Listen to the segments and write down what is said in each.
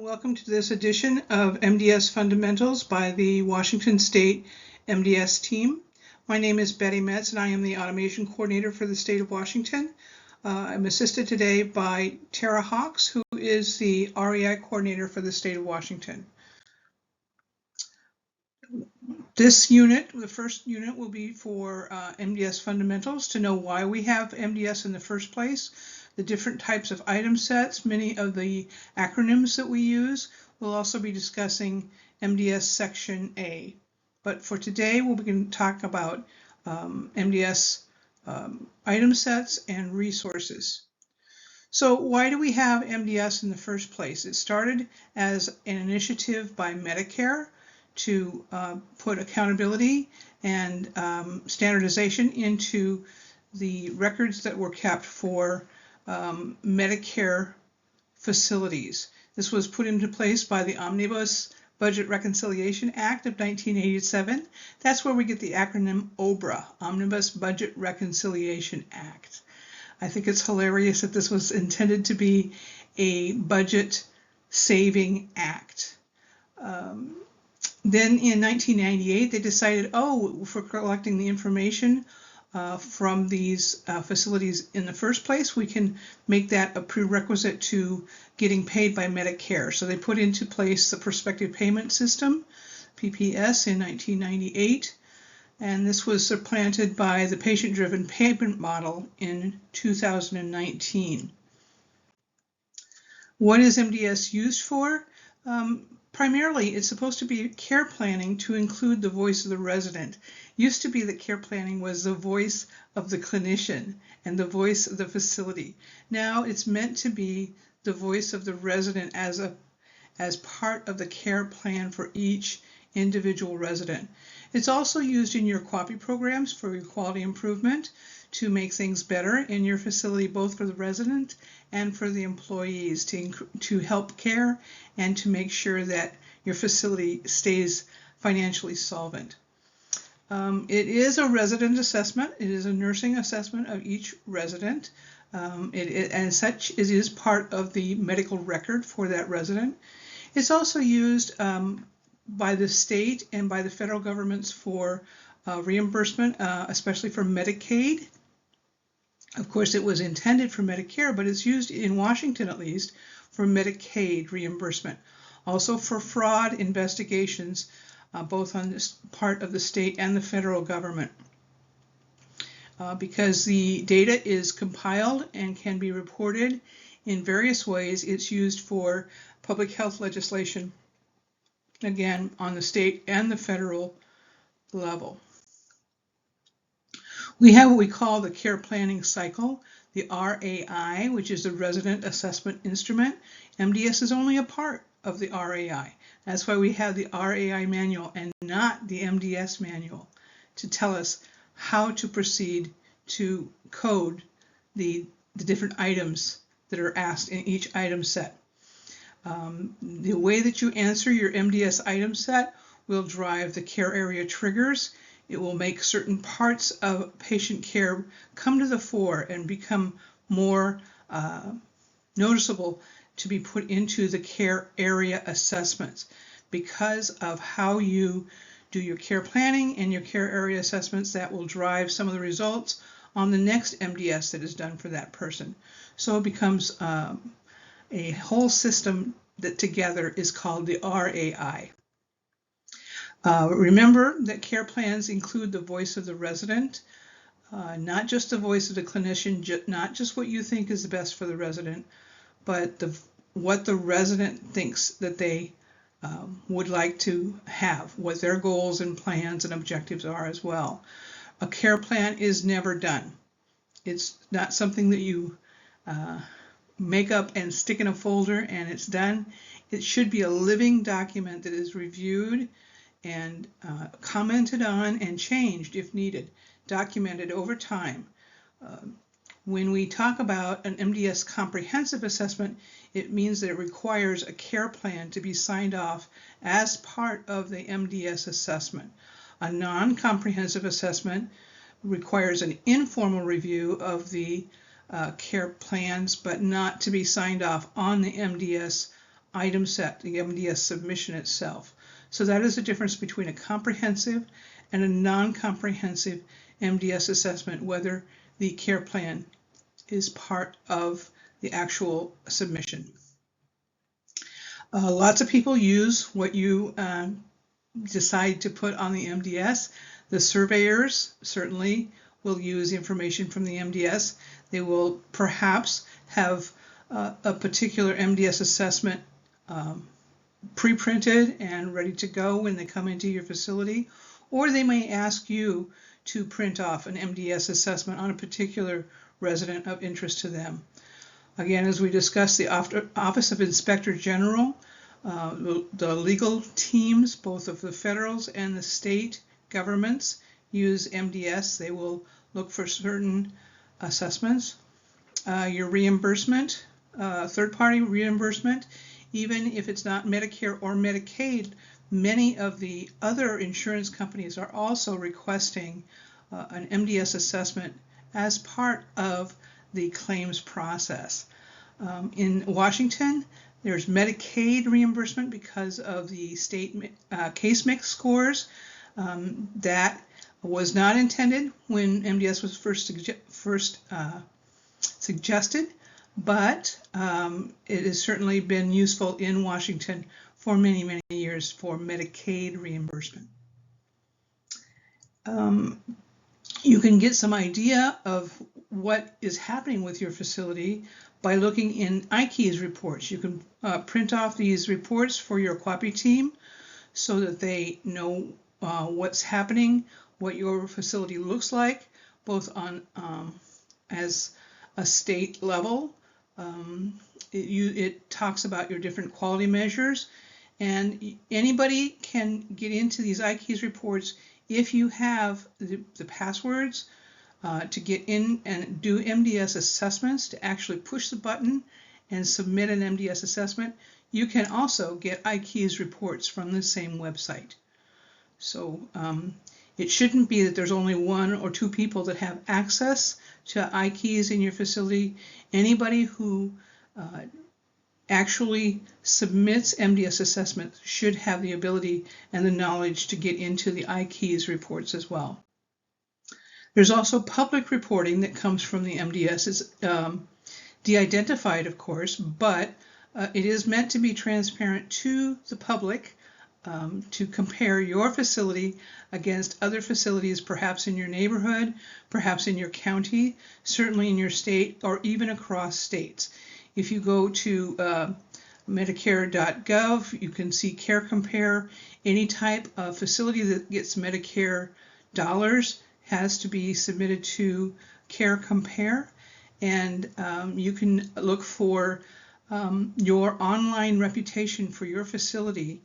Welcome to this edition of MDS Fundamentals by the Washington State MDS team. My name is Betty Metz and I am the Automation Coordinator for the state of Washington. I'm assisted today by Tara Hawks, who is the REI Coordinator for the state of Washington. This unit, the first unit, will be for MDS Fundamentals to know why we have MDS in the first place, the different types of item sets, many of the acronyms that we use. We'll also be discussing MDS Section A. But for today, we'll begin to talk about MDS item sets and resources. So why do we have MDS in the first place? It started as an initiative by Medicare to put accountability and standardization into the records that were kept for Medicare facilities. This was put into place by the Omnibus Budget Reconciliation Act of 1987. That's where we get the acronym OBRA, Omnibus Budget Reconciliation Act. I think it's hilarious that this was intended to be a budget saving act. Then in 1998, they decided, for collecting the information from these facilities in the first place, we can make that a prerequisite to getting paid by Medicare. So they put into place the Prospective Payment System, PPS, in 1998. And this was supplanted by the Patient-Driven Payment Model in 2019. What is MDS used for? Primarily, it's supposed to be care planning to include the voice of the resident. Used to be that care planning was the voice of the clinician and the voice of the facility. Now it's meant to be the voice of the resident as part of the care plan for each individual resident. It's also used in your QAPI programs for your quality improvement to make things better in your facility, both for the resident and for the employees, to help care and to make sure that your facility stays financially solvent. It is a resident assessment. It is a nursing assessment of each resident. As such, it is part of the medical record for that resident. It's also used by the state and by the federal governments for reimbursement, especially for Medicaid. Of course, it was intended for Medicare, but it's used in Washington, at least, for Medicaid reimbursement. Also for fraud investigations, both on this part of the state and the federal government. Because the data is compiled and can be reported in various ways, it's used for public health legislation, again, on the state and the federal level. We have what we call the care planning cycle, the RAI, which is the Resident Assessment Instrument. MDS is only a part of the RAI. That's why we have the RAI manual and not the MDS manual to tell us how to proceed to code the different items that are asked in each item set. The way that you answer your MDS item set will drive the care area triggers. It will make certain parts of patient care come to the fore and become more noticeable to be put into the care area assessments because of how you do your care planning and your care area assessments. That will drive some of the results on the next MDS that is done for that person. So it becomes a whole system that together is called the RAI. Remember that care plans include the voice of the resident, not just the voice of the clinician, not just what you think is the best for the resident, but what the resident thinks that they would like to have, what their goals and plans and objectives are as well. A care plan is never done. It's not something that you make up and stick in a folder and it's done. It should be a living document that is reviewed and commented on and changed if needed, documented over time. When we talk about an MDS comprehensive assessment, it means that it requires a care plan to be signed off as part of the MDS assessment. A non-comprehensive assessment requires an informal review of the care plans, but not to be signed off on the MDS item set, the MDS submission itself. So that is the difference between a comprehensive and a non-comprehensive MDS assessment, whether the care plan is part of the actual submission. Lots of people use what you decide to put on the MDS. The surveyors certainly will use information from the MDS. They will perhaps have a particular MDS assessment pre-printed and ready to go when they come into your facility, or they may ask you to print off an MDS assessment on a particular resident of interest to them. Again, as we discussed, the Office of Inspector General, the legal teams, both of the federals and the state governments, use MDS. They will look for certain assessments. Your reimbursement, third-party reimbursement, even if it's not Medicare or Medicaid, many of the other insurance companies are also requesting an MDS assessment as part of the claims process. In Washington, there's Medicaid reimbursement because of the state case mix scores. That was not intended when MDS was first suggested, but it has certainly been useful in Washington for many, many years for Medicaid reimbursement. You can get some idea of what is happening with your facility by looking in iKeys reports. You can print off these reports for your QAPI team so that they know what's happening, what your facility looks like, both on as a state level. It talks about your different quality measures, and anybody can get into these iKeys reports if you have the passwords to get in and do MDS assessments, to actually push the button and submit an MDS assessment. You can also get iKeys reports from the same website. So it shouldn't be that there's only one or two people that have access to iKeys in your facility. Anybody who actually submits MDS assessments should have the ability and the knowledge to get into the iKeys reports as well. There's also public reporting that comes from the MDS. It's de-identified, of course, but it is meant to be transparent to the public, to compare your facility against other facilities, perhaps in your neighborhood, perhaps in your county, certainly in your state, or even across states. If you go to Medicare.gov, you can see Care Compare. Any type of facility that gets Medicare dollars has to be submitted to Care Compare, and you can look for your online reputation for your facility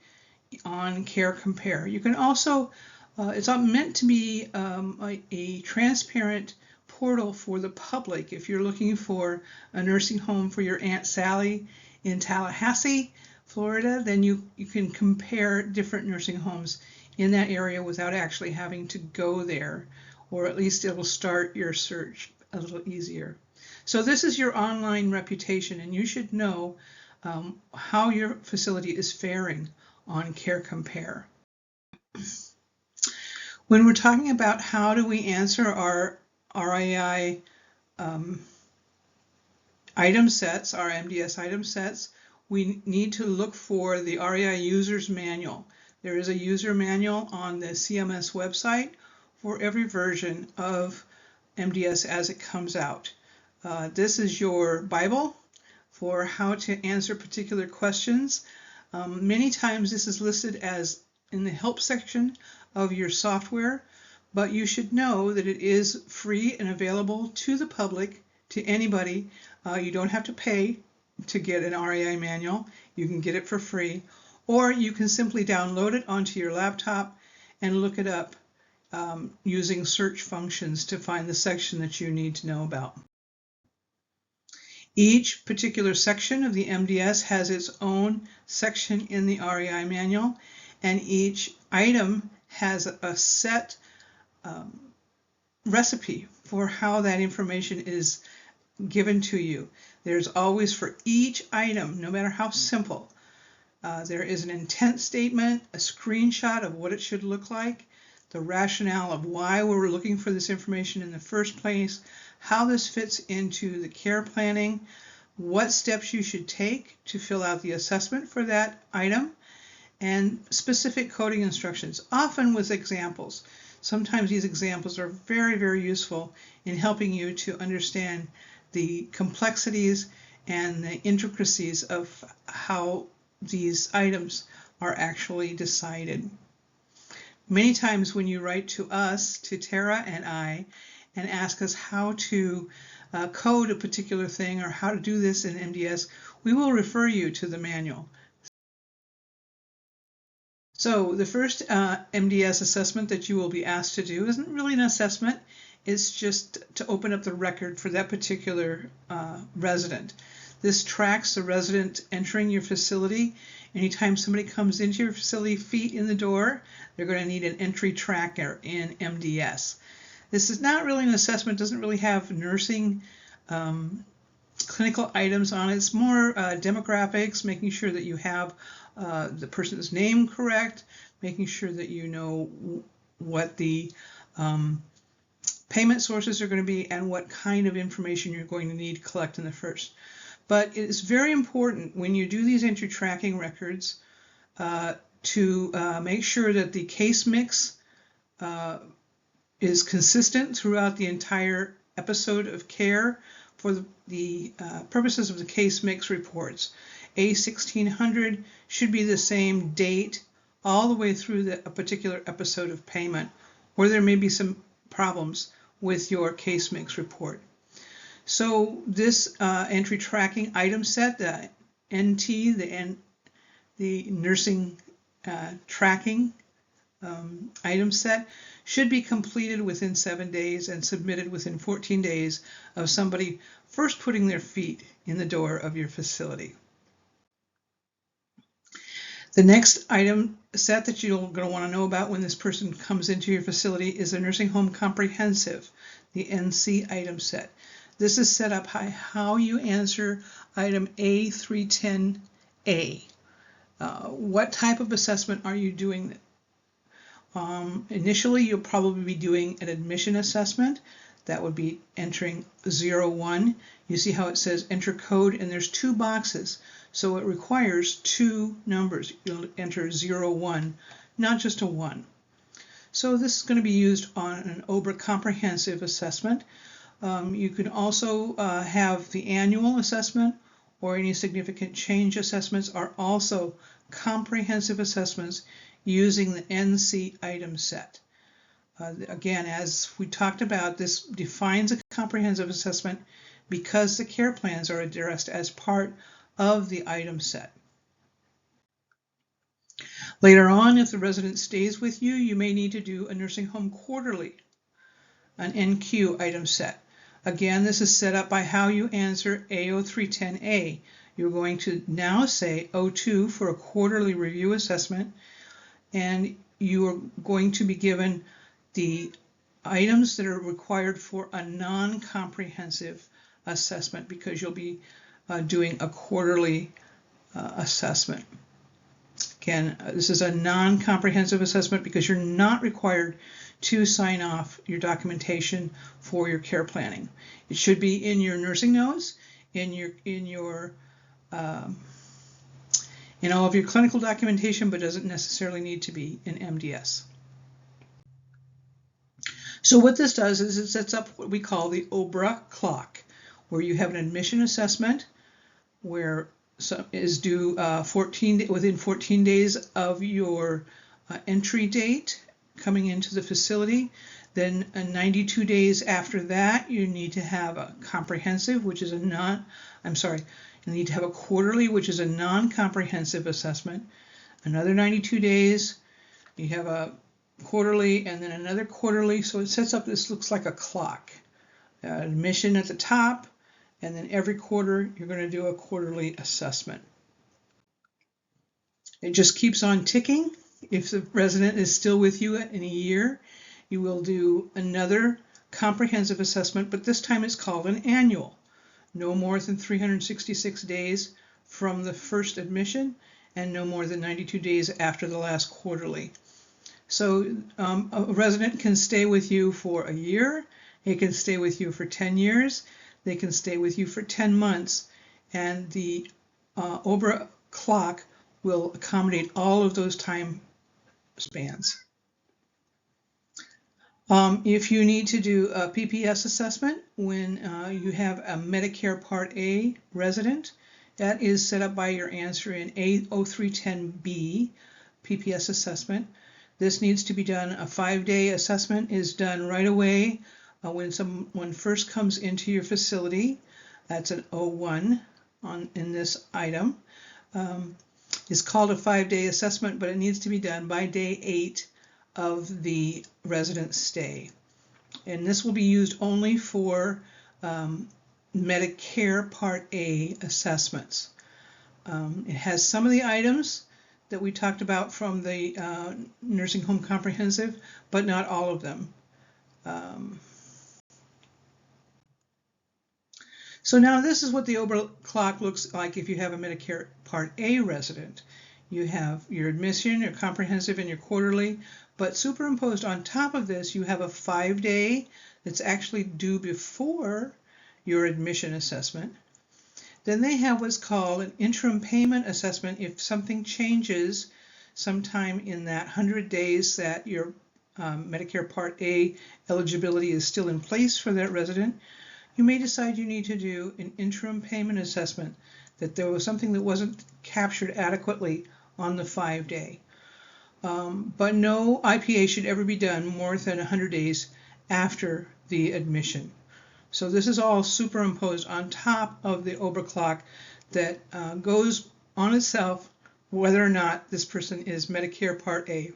on Care Compare. You can also, it's meant to be a transparent portal for the public. If you're looking for a nursing home for your Aunt Sally in Tallahassee, Florida, then you can compare different nursing homes in that area without actually having to go there, or at least it will start your search a little easier. So this is your online reputation, and you should know how your facility is faring on Care Compare. When we're talking about how do we answer our RAI item sets, our MDS item sets, we need to look for the RAI user's manual. There is a user manual on the CMS website for every version of MDS as it comes out. This is your Bible for how to answer particular questions. Many times this is listed as in the help section of your software, but you should know that it is free and available to the public, to anybody. You don't have to pay to get an RAI manual. You can get it for free, or you can simply download it onto your laptop and look it up using search functions to find the section that you need to know about. Each particular section of the MDS has its own section in the RAI manual, and each item has a set recipe for how that information is given to you. There's always, for each item, no matter how simple, There is an intent statement, a screenshot of what it should look like, the rationale of why we're looking for this information in the first place, how this fits into the care planning, what steps you should take to fill out the assessment for that item, and specific coding instructions, often with examples. Sometimes these examples are very, very useful in helping you to understand the complexities and the intricacies of how these items are actually decided. Many times when you write to us, to Tara and I, and ask us how to code a particular thing or how to do this in MDS, we will refer you to the manual. So the first MDS assessment that you will be asked to do isn't really an assessment. It's just to open up the record for that particular resident. This tracks the resident entering your facility. Anytime somebody comes into your facility, feet in the door, they're going to need an entry tracker in MDS. This is not really an assessment, doesn't really have nursing clinical items on it. It's more demographics, making sure that you have the person's name correct, making sure that you know what the payment sources are going to be and what kind of information you're going to need to collect in the first. But it is very important when you do these entry tracking records to make sure that the case mix is consistent throughout the entire episode of care for the purposes of the case mix reports. A1600 should be the same date all the way through a particular episode of payment, or there may be some problems with your case mix report. So this entry tracking item set, the NT, the nursing tracking item set, should be completed within 7 days and submitted within 14 days of somebody first putting their feet in the door of your facility. The next item set that you're going to want to know about when this person comes into your facility is a nursing home comprehensive, the NC item set. This is set up by how you answer item A310A. What type of assessment are you doing? Initially, you'll probably be doing an admission assessment. That would be entering 01. You see how it says enter code, and there's 2 boxes. So it requires 2 numbers. You'll enter 01, not just a 1. So this is going to be used on an OBRA comprehensive assessment. You can also have the annual assessment or any significant change assessments are also comprehensive assessments using the NC item set. Again, as we talked about, this defines a comprehensive assessment because the care plans are addressed as part of the item set. Later on, if the resident stays with you, you may need to do a nursing home quarterly, an NQ item set. Again, this is set up by how you answer A0310A. You're going to now say O2 for a quarterly review assessment, and you are going to be given the items that are required for a non-comprehensive assessment because you'll be doing a quarterly assessment. Again, this is a non-comprehensive assessment because you're not required to sign off your documentation for your care planning. It should be in your nursing notes, in all of your clinical documentation, but doesn't necessarily need to be in MDS. So what this does is it sets up what we call the OBRA clock, where you have an admission assessment where is due within 14 days of your entry date coming into the facility. Then 92 days after that, you need to have a comprehensive, which is you need to have a quarterly, which is a non-comprehensive assessment. Another 92 days, you have a quarterly, and then another quarterly. So it sets up, this looks like a clock. Admission at the top, and then every quarter you're going to do a quarterly assessment. It just keeps on ticking. If the resident is still with you in a year, you will do another comprehensive assessment, but this time it's called an annual. No more than 366 days from the first admission, and no more than 92 days after the last quarterly. So a resident can stay with you for a year, it can stay with you for 10 years, they can stay with you for 10 months, and the OBRA clock will accommodate all of those time spans. If you need to do a PPS assessment when you have a Medicare Part A resident, that is set up by your answer in A0310B, PPS assessment. This needs to be done. A 5-day assessment is done right away when someone first comes into your facility. That's an O1 in this item. It's called a 5-day assessment, but it needs to be done by day 8 of the resident stay. And this will be used only for Medicare Part A assessments. It has some of the items that we talked about from the Nursing Home Comprehensive, but not all of them. So now this is what the OBRA clock looks like if you have a Medicare Part A resident. You have your admission, your comprehensive, and your quarterly, but superimposed on top of this, you have a 5-day that's actually due before your admission assessment. Then they have what's called an interim payment assessment if something changes sometime in that 100 days that your Medicare Part A eligibility is still in place for that resident. You may decide you need to do an interim payment assessment, that there was something that wasn't captured adequately on the 5-day. But no IPA should ever be done more than 100 days after the admission. So this is all superimposed on top of the OBRA clock that goes on itself whether or not this person is Medicare Part A.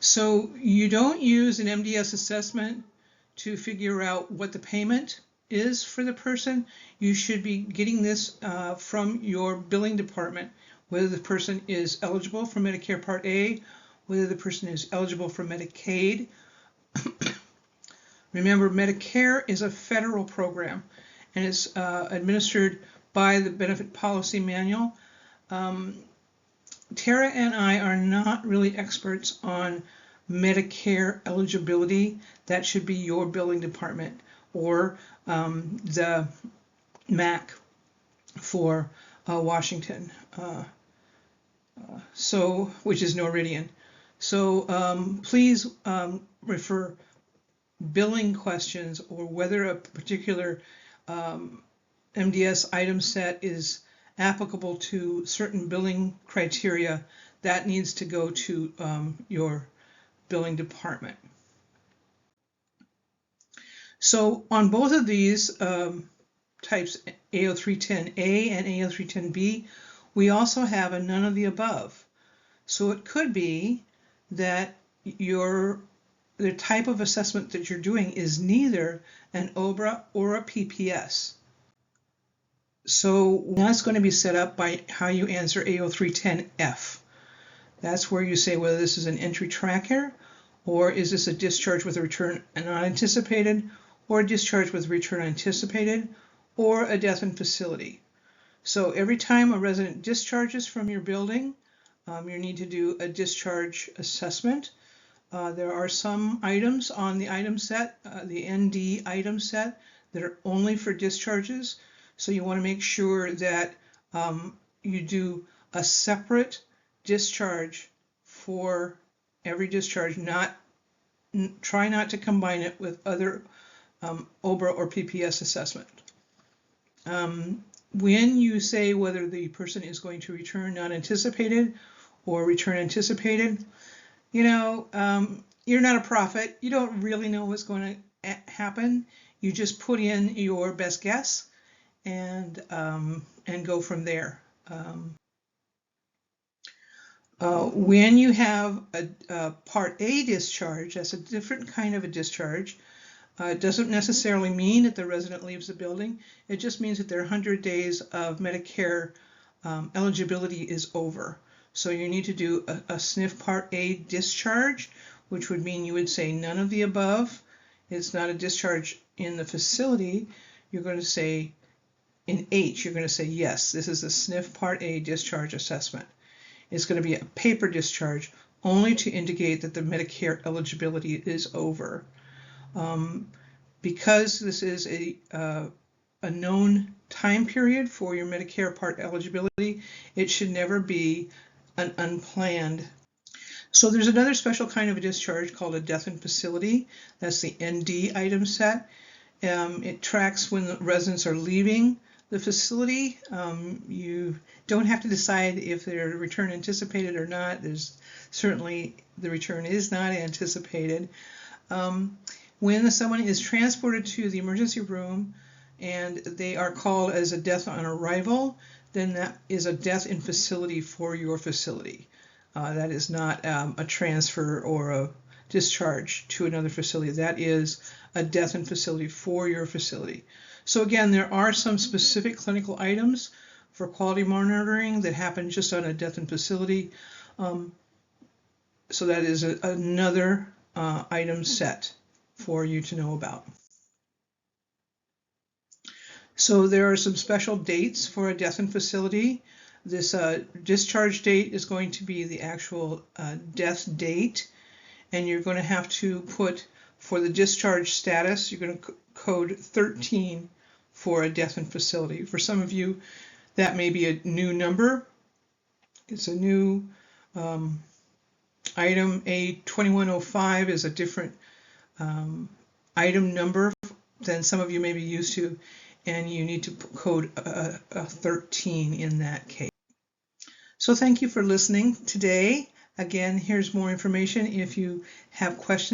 So you don't use an MDS assessment to figure out what the payment is for the person. You should be getting this from your billing department, whether the person is eligible for Medicare Part A, whether the person is eligible for Medicaid. Remember, Medicare is a federal program and it's administered by the Benefit Policy Manual. Tara and I are not really experts on Medicare eligibility. That should be your billing department or the MAC for Washington, which is Noridian. So please refer billing questions or whether a particular MDS item set is applicable to certain billing criteria. That needs to go to your billing department. So on both of these types, A0310A and A0310B, we also have a none of the above. So it could be that the type of assessment that you're doing is neither an OBRA or a PPS. So that's going to be set up by how you answer A0310F. That's where you say whether this is an entry tracker, or is this a discharge with a return not anticipated, or a discharge with return anticipated, or a death in facility. So every time a resident discharges from your building, you need to do a discharge assessment. There are some items on the item set, the ND item set, that are only for discharges. So you want to make sure that you do a separate discharge for every discharge. Try not to combine it with other OBRA or PPS assessment. When you say whether the person is going to return not anticipated or return anticipated, you're not a prophet. You don't really know what's going to happen. You just put in your best guess and go from there. When you have a Part A discharge, that's a different kind of a discharge. It doesn't necessarily mean that the resident leaves the building. It just means that their 100 days of Medicare eligibility is over. So you need to do a SNF Part A discharge, which would mean you would say none of the above. It's not a discharge in the facility. you're going to say, in H, you're going to say, yes, this is a SNF Part A discharge assessment. It's going to be a paper discharge only to indicate that the Medicare eligibility is over. Because this is a known time period for your Medicare Part eligibility, it should never be an unplanned. So there's another special kind of a discharge called a death in facility. That's the ND item set. It tracks when the residents are leaving the facility. You don't have to decide if their return anticipated or not. There's certainly the return is not anticipated. When someone is transported to the emergency room and they are called as a death on arrival, then that is a death in facility for your facility. That is not a transfer or a discharge to another facility. That is a death in facility for your facility. So again, there are some specific clinical items for quality monitoring that happen just on a death in facility. So that is another item set for you to know about. So there are some special dates for a death in facility. This discharge date is going to be the actual death date, and you're going to have to put, for the discharge status, you're going to code 13 for a death in facility. For some of you, that may be a new number. It's a new item. A2105 is a different item number than some of you may be used to, and you need to code a 13 in that case. So thank you for listening today. Again, here's more information if you have questions.